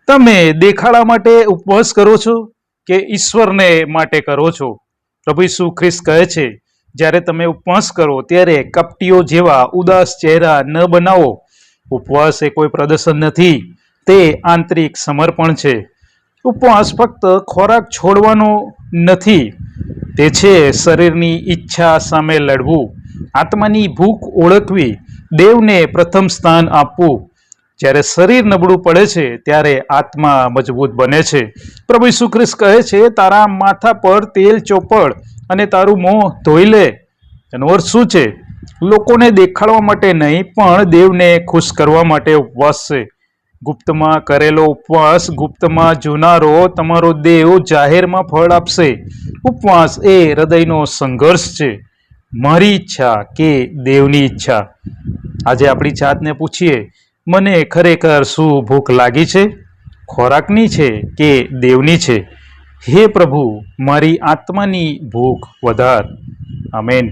તમે દેખાડા માટે ઉપવાસ કરો છો કે ઈશ્વરને માટે કરો છો? પ્રભુ ઈસુ ખ્રિસ્ત કહે છે, જ્યારે તમે ઉપવાસ કરો ત્યારે કપટીઓ જેવા ઉદાસ ચહેરા ન બનાવો. ઉપવાસ એ કોઈ પ્રદર્શન નથી, તે આંતરિક સમર્પણ છે. ઉપવાસ ફક્ત ખોરાક છોડવાનો નથી, તે છે શરીરની ઈચ્છા સામે લડવું, આત્માની ભૂખ ઓળખવી, દેવને પ્રથમ સ્થાન આપવું. જ્યારે શરીર નબળું પડે છે ત્યારે આત્મા મજબૂત બને છે. પ્રભુ ઈસુ ખ્રિસ્ત કહે છે, તારા માથા પર તેલ ચોપડ અને તારું મોં ધોઈ લે. એનો અર્થ શું છે? લોકોને દેખાડવા માટે નહીં, પણ દેવને ખુશ કરવા માટે ઉપવાસ છે. ગુપ્તમાં કરેલો ઉપવાસ ગુપ્તમાં જોનારો તમારો દેવ જાહેરમાં ફળ આપશે. ઉપવાસ એ હૃદયનો સંઘર્ષ છે, મારી ઈચ્છા કે દેવની ઈચ્છા. આજે આપણી જાતને પૂછીએ, મને ખરેખર શું ભૂખ લાગી છે? ખોરાકની છે કે દેવની છે? હે પ્રભુ, મારી આત્માની ભૂખ વધાર. આમેન.